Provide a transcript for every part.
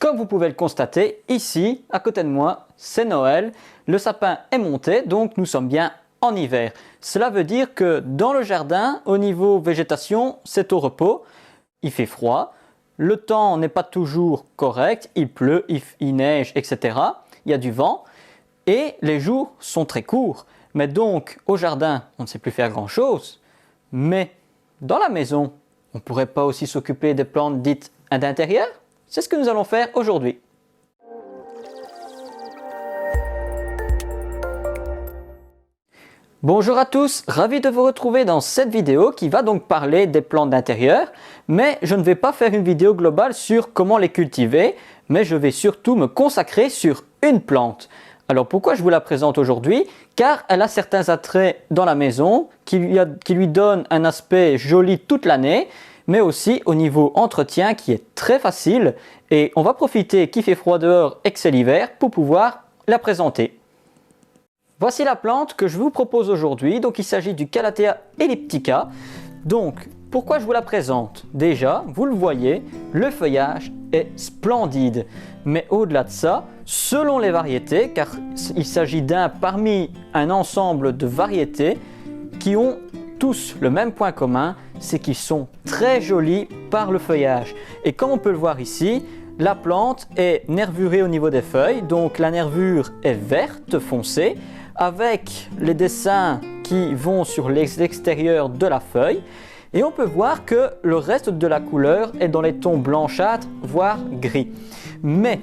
Comme vous pouvez le constater, ici, à côté de moi, c'est Noël. Le sapin est monté, donc nous sommes bien en hiver. Cela veut dire que dans le jardin, au niveau végétation, c'est au repos. Il fait froid, le temps n'est pas toujours correct, il pleut, il neige, etc. Il y a du vent et les jours sont très courts. Mais donc, au jardin, on ne sait plus faire grand-chose. Mais dans la maison, on ne pourrait pas aussi s'occuper des plantes dites d'intérieur? C'est ce que nous allons faire aujourd'hui. Bonjour à tous, ravi de vous retrouver dans cette vidéo qui va donc parler des plantes d'intérieur, mais je ne vais pas faire une vidéo globale sur comment les cultiver, mais je vais surtout me consacrer sur une plante. Alors pourquoi je vous la présente aujourd'hui? Car elle a certains attraits dans la maison qui lui donnent un aspect joli toute l'année, mais aussi au niveau entretien qui est très facile et on va profiter qu'il fait froid dehors et que c'est l'hiver pour pouvoir la présenter. Voici la plante que je vous propose aujourd'hui, donc il s'agit du Calathea elliptica. Donc pourquoi je vous la présente? Déjà, vous le voyez, le feuillage est splendide, mais au-delà de ça, selon les variétés, car il s'agit d'un parmi un ensemble de variétés qui ont tous le même point commun, c'est qu'ils sont très jolis par le feuillage. Et comme on peut le voir ici, la plante est nervurée au niveau des feuilles, donc la nervure est verte foncée, avec les dessins qui vont sur l'extérieur de la feuille. Et on peut voir que le reste de la couleur est dans les tons blanchâtres, voire gris. Mais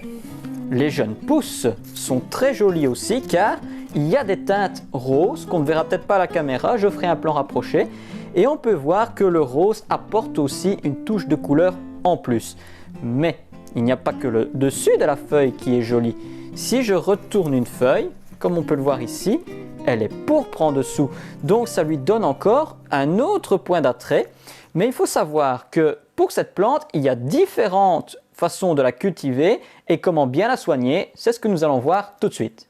les jeunes pousses sont très jolies aussi car il y a des teintes roses qu'on ne verra peut-être pas à la caméra, je ferai un plan rapproché. Et on peut voir que le rose apporte aussi une touche de couleur en plus. Mais il n'y a pas que le dessus de la feuille qui est joli. Si je retourne une feuille, comme on peut le voir ici, elle est pourpre en dessous. Donc ça lui donne encore un autre point d'attrait. Mais il faut savoir que pour cette plante, il y a différentes façons de la cultiver et comment bien la soigner. C'est ce que nous allons voir tout de suite.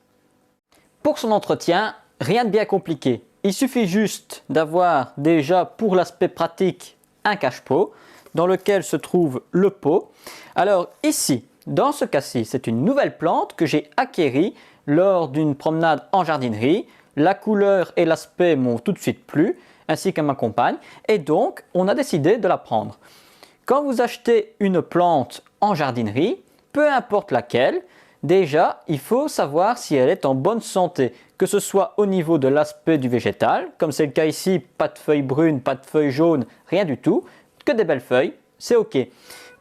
Pour son entretien, rien de bien compliqué. Il suffit juste d'avoir déjà pour l'aspect pratique un cache-pot dans lequel se trouve le pot. Alors ici, dans ce cas-ci, c'est une nouvelle plante que j'ai acquérie lors d'une promenade en jardinerie. La couleur et l'aspect m'ont tout de suite plu, ainsi qu'à ma compagne, et donc on a décidé de la prendre. Quand vous achetez une plante en jardinerie, peu importe laquelle, déjà il faut savoir si elle est en bonne santé, que ce soit au niveau de l'aspect du végétal, comme c'est le cas ici, pas de feuilles brunes, pas de feuilles jaunes, rien du tout, que des belles feuilles, c'est ok.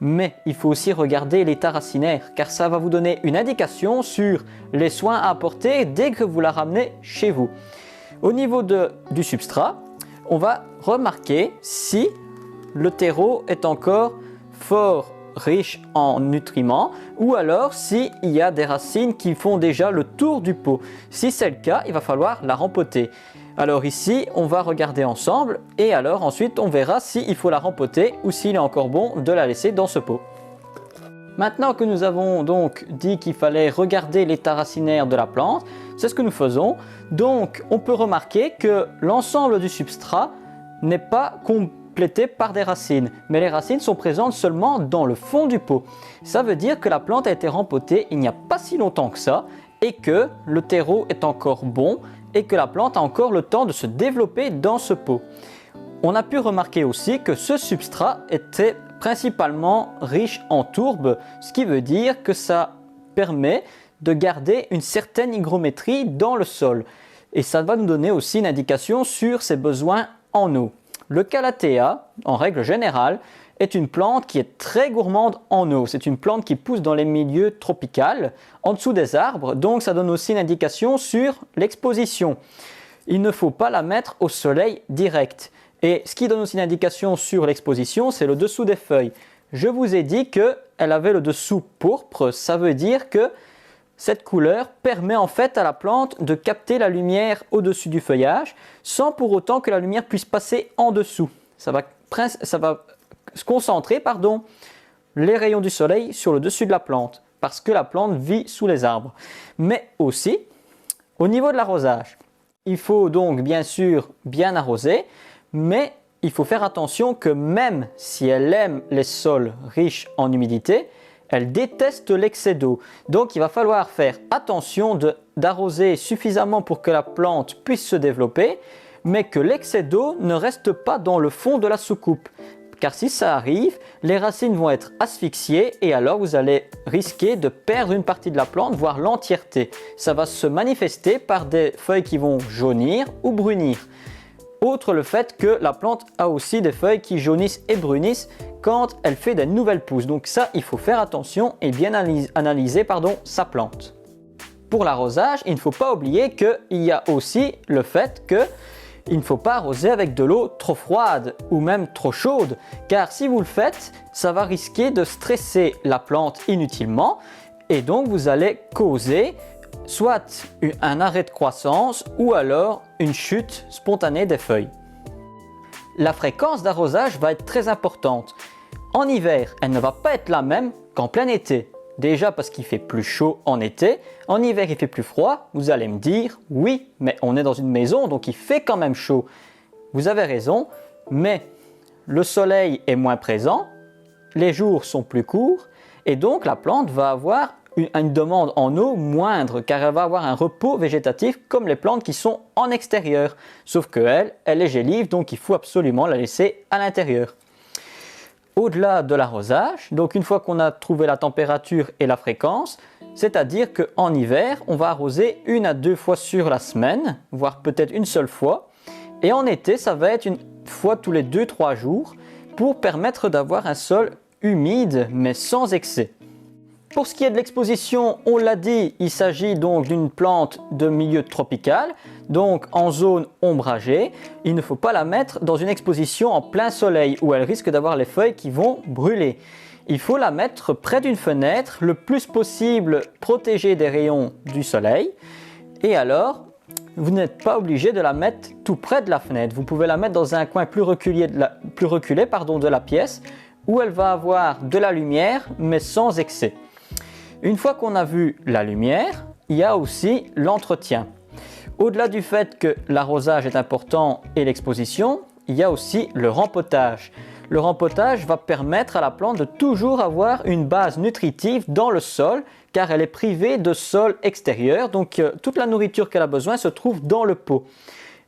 Mais il faut aussi regarder l'état racinaire, car ça va vous donner une indication sur les soins à apporter dès que vous la ramenez chez vous. Au niveau du substrat, on va remarquer si le terreau est encore fort riche en nutriments ou alors s'il y a des racines qui font déjà le tour du pot. Si c'est le cas, il va falloir la rempoter. Alors ici, on va regarder ensemble et alors ensuite on verra s'il faut la rempoter ou s'il est encore bon de la laisser dans ce pot. Maintenant que nous avons donc dit qu'il fallait regarder l'état racinaire de la plante, c'est ce que nous faisons. Donc on peut remarquer que l'ensemble du substrat n'est pas complété par des racines, mais les racines sont présentes seulement dans le fond du pot. Ça veut dire que la plante a été rempotée il n'y a pas si longtemps que ça et que le terreau est encore bon et que la plante a encore le temps de se développer dans ce pot. On a pu remarquer aussi que ce substrat était principalement riche en tourbe, ce qui veut dire que ça permet de garder une certaine hygrométrie dans le sol. Et ça va nous donner aussi une indication sur ses besoins en eau. Le Calathea, en règle générale, est une plante qui est très gourmande en eau. C'est une plante qui pousse dans les milieux tropicaux, en dessous des arbres, donc ça donne aussi une indication sur l'exposition. Il ne faut pas la mettre au soleil direct. Et ce qui donne aussi une indication sur l'exposition, c'est le dessous des feuilles. Je vous ai dit qu'elle avait le dessous pourpre, ça veut dire que cette couleur permet en fait à la plante de capter la lumière au-dessus du feuillage, sans pour autant que la lumière puisse passer en dessous. Ça va se concentrer les rayons du soleil sur le dessus de la plante parce que la plante vit sous les arbres. Mais aussi, au niveau de l'arrosage, il faut donc bien sûr bien arroser, mais il faut faire attention que même si elle aime les sols riches en humidité, elle déteste l'excès d'eau. Donc il va falloir faire attention d'arroser suffisamment pour que la plante puisse se développer, mais que l'excès d'eau ne reste pas dans le fond de la soucoupe. Car si ça arrive, les racines vont être asphyxiées et alors vous allez risquer de perdre une partie de la plante, voire l'entièreté. Ça va se manifester par des feuilles qui vont jaunir ou brunir. Outre le fait que la plante a aussi des feuilles qui jaunissent et brunissent quand elle fait des nouvelles pousses. Donc ça, il faut faire attention et bien analyser sa plante. Pour l'arrosage, il ne faut pas oublier qu'il y a aussi le fait que il ne faut pas arroser avec de l'eau trop froide ou même trop chaude, car si vous le faites, ça va risquer de stresser la plante inutilement et donc vous allez causer soit un arrêt de croissance ou alors une chute spontanée des feuilles. La fréquence d'arrosage va être très importante. En hiver, elle ne va pas être la même qu'en plein été. Déjà parce qu'il fait plus chaud en été, en hiver il fait plus froid. Vous allez me dire, oui, mais on est dans une maison donc il fait quand même chaud. Vous avez raison, mais le soleil est moins présent, les jours sont plus courts et donc la plante va avoir une demande en eau moindre car elle va avoir un repos végétatif comme les plantes qui sont en extérieur. Sauf qu'elle est gélive donc il faut absolument la laisser à l'intérieur. Au-delà de l'arrosage, donc une fois qu'on a trouvé la température et la fréquence, c'est-à-dire qu'en hiver, on va arroser 1 à 2 fois sur la semaine, voire peut-être une seule fois. Et en été, ça va être une fois tous les 2-3 jours pour permettre d'avoir un sol humide mais sans excès. Pour ce qui est de l'exposition, on l'a dit, il s'agit donc d'une plante de milieu tropical, donc en zone ombragée. Il ne faut pas la mettre dans une exposition en plein soleil où elle risque d'avoir les feuilles qui vont brûler. Il faut la mettre près d'une fenêtre, le plus possible protégée des rayons du soleil. Et alors, vous n'êtes pas obligé de la mettre tout près de la fenêtre. Vous pouvez la mettre dans un coin plus reculé de la pièce où elle va avoir de la lumière mais sans excès. Une fois qu'on a vu la lumière, il y a aussi l'entretien. Au-delà du fait que l'arrosage est important et l'exposition, il y a aussi le rempotage. Le rempotage va permettre à la plante de toujours avoir une base nutritive dans le sol car elle est privée de sol extérieur, donc toute la nourriture qu'elle a besoin se trouve dans le pot.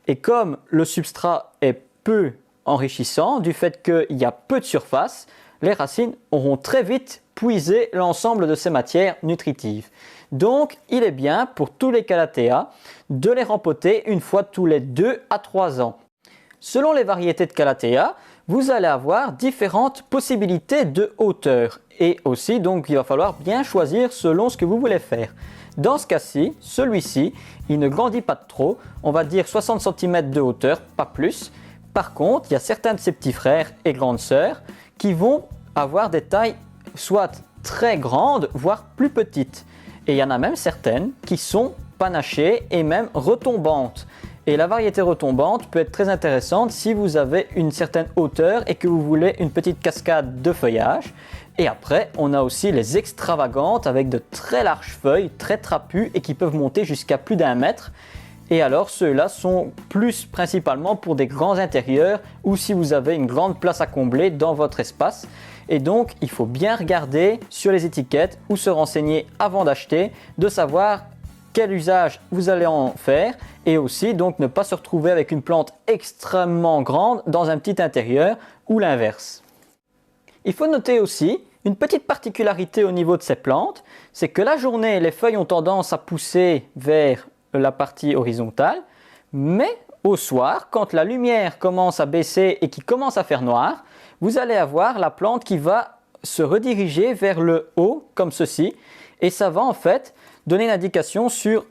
Et comme le substrat est peu enrichissant, du fait qu'il y a peu de surface, les racines auront très vite puisé l'ensemble de ces matières nutritives. Donc, il est bien pour tous les calatheas de les rempoter une fois tous les 2 à 3 ans. Selon les variétés de calathea, vous allez avoir différentes possibilités de hauteur et aussi donc il va falloir bien choisir selon ce que vous voulez faire. Dans ce cas-ci, celui-ci, il ne grandit pas de trop, on va dire 60 cm de hauteur, pas plus. Par contre, il y a certains de ses petits frères et grandes sœurs qui vont avoir des tailles soit très grandes, voire plus petites. Et il y en a même certaines qui sont panachées et même retombantes. Et la variété retombante peut être très intéressante si vous avez une certaine hauteur et que vous voulez une petite cascade de feuillage. Et après, on a aussi les extravagantes avec de très larges feuilles, très trapues et qui peuvent monter jusqu'à plus d'1 mètre. Et alors ceux-là sont plus principalement pour des grands intérieurs ou si vous avez une grande place à combler dans votre espace. Et donc il faut bien regarder sur les étiquettes ou se renseigner avant d'acheter, de savoir quel usage vous allez en faire et aussi donc ne pas se retrouver avec une plante extrêmement grande dans un petit intérieur ou l'inverse. Il faut noter aussi une petite particularité au niveau de ces plantes, c'est que la journée les feuilles ont tendance à pousser vers la partie horizontale, mais au soir, quand la lumière commence à baisser et qu'il commence à faire noir, vous allez avoir la plante qui va se rediriger vers le haut comme ceci et ça va en fait donner une indication sur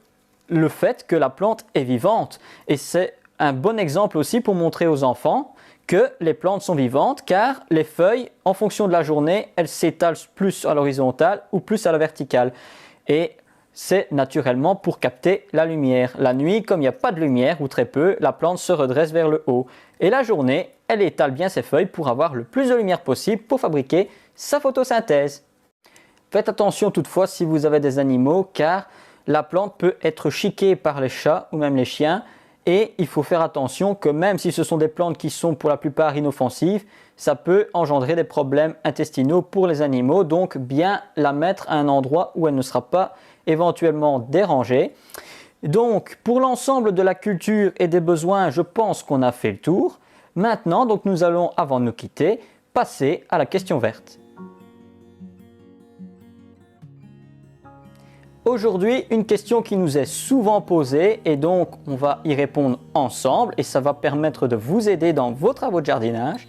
le fait que la plante est vivante et c'est un bon exemple aussi pour montrer aux enfants que les plantes sont vivantes car les feuilles en fonction de la journée elles s'étalent plus à l'horizontale ou plus à la verticale et c'est naturellement pour capter la lumière. La nuit, comme il n'y a pas de lumière ou très peu, la plante se redresse vers le haut. Et la journée, elle étale bien ses feuilles pour avoir le plus de lumière possible pour fabriquer sa photosynthèse. Faites attention toutefois si vous avez des animaux car la plante peut être chiquée par les chats ou même les chiens Et il faut faire attention que même si ce sont des plantes qui sont pour la plupart inoffensives, ça peut engendrer des problèmes intestinaux pour les animaux. Donc bien la mettre à un endroit où elle ne sera pas éventuellement dérangée. Donc pour l'ensemble de la culture et des besoins, je pense qu'on a fait le tour. Maintenant, donc nous allons, avant de nous quitter, passer à la question verte. Aujourd'hui, une question qui nous est souvent posée et donc on va y répondre ensemble et ça va permettre de vous aider dans vos travaux de jardinage.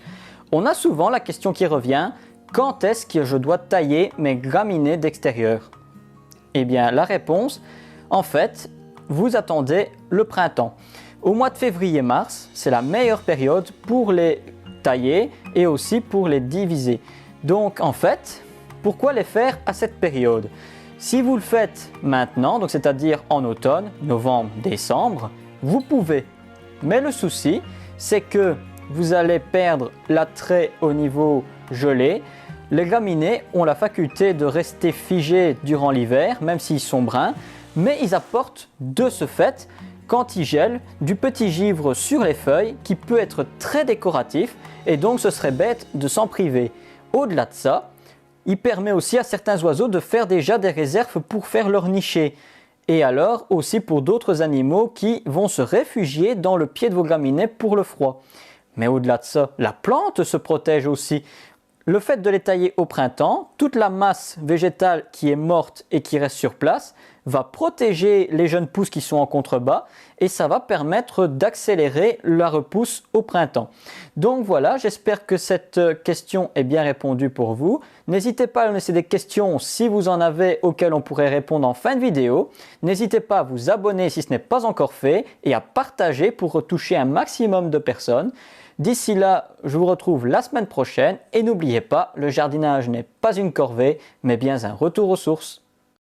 On a souvent la question qui revient, quand est-ce que je dois tailler mes graminées d'extérieur? Eh bien la réponse, en fait, vous attendez le printemps. Au mois de février-mars, c'est la meilleure période pour les tailler et aussi pour les diviser. Donc en fait, pourquoi les faire à cette période? Si vous le faites maintenant, donc c'est-à-dire en automne, novembre, décembre, vous pouvez. Mais le souci, c'est que vous allez perdre l'attrait au niveau gelé. Les graminées ont la faculté de rester figés durant l'hiver, même s'ils sont bruns, mais ils apportent de ce fait, quand ils gèlent, du petit givre sur les feuilles qui peut être très décoratif et donc ce serait bête de s'en priver. Au-delà de ça, il permet aussi à certains oiseaux de faire déjà des réserves pour faire leur nicher. Et alors aussi pour d'autres animaux qui vont se réfugier dans le pied de vos graminées pour le froid. Mais au-delà de ça, la plante se protège aussi. Le fait de les tailler au printemps, toute la masse végétale qui est morte et qui reste sur place va protéger les jeunes pousses qui sont en contrebas et ça va permettre d'accélérer la repousse au printemps. Donc voilà, j'espère que cette question est bien répondue pour vous. N'hésitez pas à nous laisser des questions si vous en avez auxquelles on pourrait répondre en fin de vidéo. N'hésitez pas à vous abonner si ce n'est pas encore fait et à partager pour toucher un maximum de personnes. D'ici là, je vous retrouve la semaine prochaine et n'oubliez pas, le jardinage n'est pas une corvée, mais bien un retour aux sources.